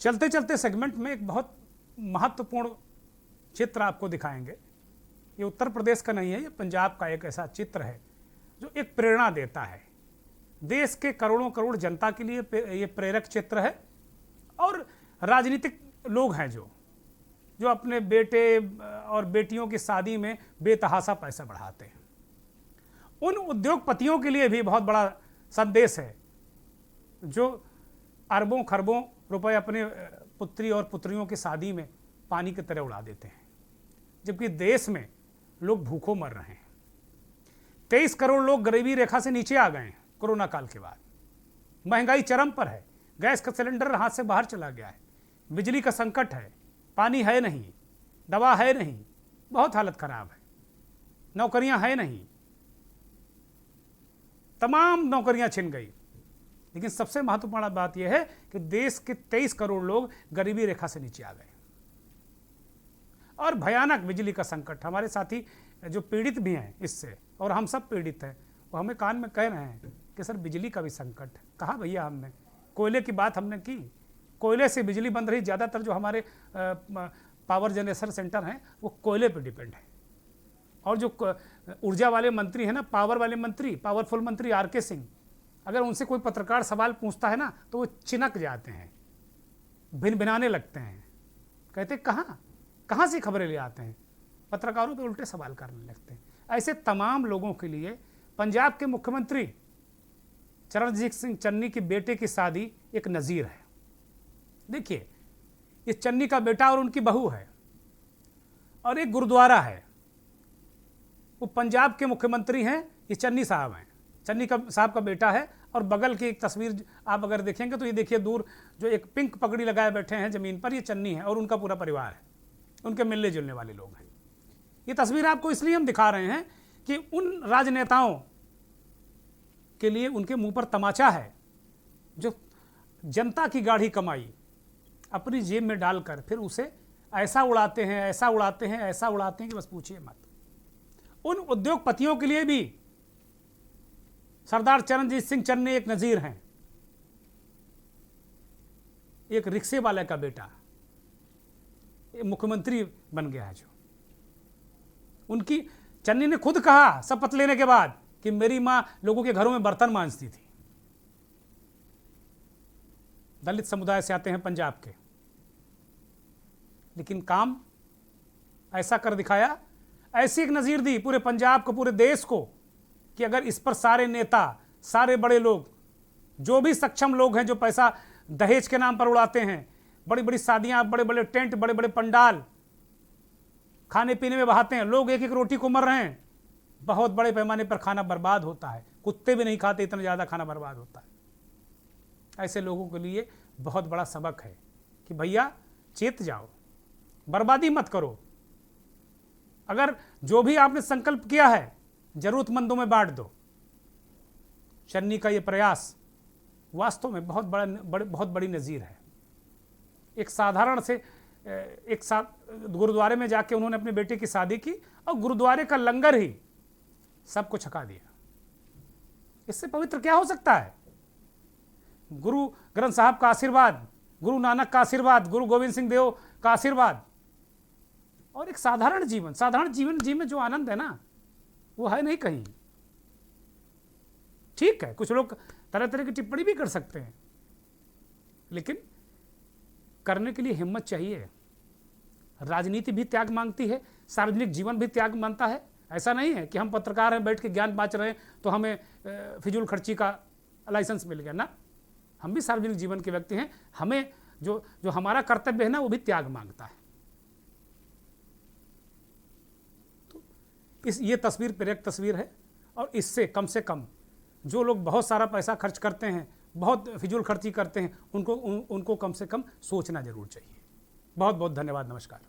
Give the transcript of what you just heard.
चलते चलते सेगमेंट में एक बहुत महत्वपूर्ण चित्र आपको दिखाएंगे। ये उत्तर प्रदेश का नहीं है, ये पंजाब का एक ऐसा चित्र है जो एक प्रेरणा देता है। देश के करोड़ों करोड़ जनता के लिए ये प्रेरक चित्र है। और राजनीतिक लोग हैं जो अपने बेटे और बेटियों की शादी में बेतहाशा पैसा बढ़ाते हैं, उन उद्योगपतियों के लिए भी बहुत बड़ा संदेश है जो अरबों खरबों रुपए अपने पुत्री और पुत्रियों की शादी में पानी की तरह उड़ा देते हैं, जबकि देश में लोग भूखों मर रहे हैं। 23 करोड़ लोग गरीबी रेखा से नीचे आ गए हैं कोरोना काल के बाद। महंगाई चरम पर है, गैस का सिलेंडर हाथ से बाहर चला गया है, बिजली का संकट है, पानी है नहीं, दवा है नहीं, बहुत हालत खराब है, नौकरियां है नहीं, तमाम नौकरियां छिन गई। लेकिन सबसे महत्वपूर्ण बात यह है कि देश के 23 करोड़ लोग गरीबी रेखा से नीचे आ गए और भयानक बिजली का संकट। हमारे साथी जो पीड़ित भी हैं इससे, और हम सब पीड़ित हैं, वो हमें कान में कह रहे हैं कि सर बिजली का भी संकट है। कहा भैया, हमने कोयले की बात हमने की, कोयले से बिजली बन रही। ज़्यादातर जो हमारे पावर जनरेशन सेंटर हैं वो कोयले पे डिपेंड है। और जो ऊर्जा वाले मंत्री हैं ना, पावर वाले मंत्री, पावरफुल मंत्री आर.के. सिंह, अगर उनसे कोई पत्रकार सवाल पूछता है ना तो वो चिनक जाते हैं, भिनभिनाने लगते हैं, कहते कहाँ से खबरें ले आते हैं, पत्रकारों पे उल्टे सवाल करने लगते हैं। ऐसे तमाम लोगों के लिए पंजाब के मुख्यमंत्री चरणजीत सिंह चन्नी की बेटे की शादी एक नज़ीर है। देखिए, ये चन्नी का बेटा और उनकी बहू है, और एक गुरुद्वारा है। वो पंजाब के मुख्यमंत्री हैं, ये चन्नी साहब हैं, चन्नी का साहब का बेटा है। और बगल की एक तस्वीर आप अगर देखेंगे तो ये देखिए, दूर जो एक पिंक पगड़ी लगाए बैठे हैं ज़मीन पर, ये चन्नी है और उनका पूरा परिवार है, उनके मिलने जुलने वाले लोग हैं। ये तस्वीर आपको इसलिए हम दिखा रहे हैं कि उन राजनेताओं के लिए उनके मुंह पर तमाचा है जो जनता की गाढ़ी कमाई अपनी जेब में डालकर फिर उसे ऐसा उड़ाते हैं, ऐसा उड़ाते हैं, ऐसा उड़ाते हैं कि बस पूछिए मत। उन उद्योगपतियों के लिए भी सरदार चरणजीत सिंह चन्नी एक नज़ीर हैं। एक रिक्शे वाले का बेटा मुख्यमंत्री बन गया है। जो उनकी चन्नी ने खुद कहा शपथ लेने के बाद कि मेरी मां लोगों के घरों में बर्तन मांजती थी। दलित समुदाय से आते हैं पंजाब के, लेकिन काम ऐसा कर दिखाया, ऐसी एक नज़ीर दी पूरे पंजाब को, पूरे देश को, कि अगर इस पर सारे नेता, सारे बड़े लोग, जो भी सक्षम लोग हैं, जो पैसा दहेज के नाम पर उड़ाते हैं, बड़ी बड़ी शादियां, बड़े बड़े टेंट, बड़े बड़े पंडाल खाने पीने में बहाते हैं, लोग एक एक रोटी को मर रहे हैं, बहुत बड़े पैमाने पर खाना बर्बाद होता है, कुत्ते भी नहीं खाते, इतना ज़्यादा खाना बर्बाद होता है। ऐसे लोगों के लिए बहुत बड़ा सबक है कि भैया चेत जाओ, बर्बादी मत करो। अगर जो भी आपने संकल्प किया है जरूरतमंदों में बांट दो। चन्नी का ये प्रयास वास्तव में बहुत बड़ी नज़ीर है। एक साधारण से एक गुरुद्वारे में जाके उन्होंने अपने बेटे की शादी की और गुरुद्वारे का लंगर ही सबको छका दिया। इससे पवित्र क्या हो सकता है? गुरु ग्रंथ साहब का आशीर्वाद, गुरु नानक का आशीर्वाद, गुरु गोविंद सिंह देव का आशीर्वाद, और एक साधारण जीवन में जो आनंद है ना, वो है नहीं कहीं। ठीक है, कुछ लोग तरह तरह की टिप्पणी भी कर सकते हैं, लेकिन करने के लिए हिम्मत चाहिए। राजनीति भी त्याग मांगती है, सार्वजनिक जीवन भी त्याग मांगता है। ऐसा नहीं है कि हम पत्रकार हैं, बैठ के ज्ञान बांट रहे हैं तो हमें फिजूल खर्ची का लाइसेंस मिल गया ना। हम भी सार्वजनिक जीवन के व्यक्ति हैं, हमें जो हमारा कर्तव्य है ना, वो भी त्याग मांगता है। तो ये तस्वीर प्रेरक तस्वीर है, और इससे कम से कम जो लोग बहुत सारा पैसा खर्च करते हैं, बहुत फिजूल खर्ची करते हैं, उनको कम से कम सोचना जरूर चाहिए। बहुत बहुत धन्यवाद, नमस्कार।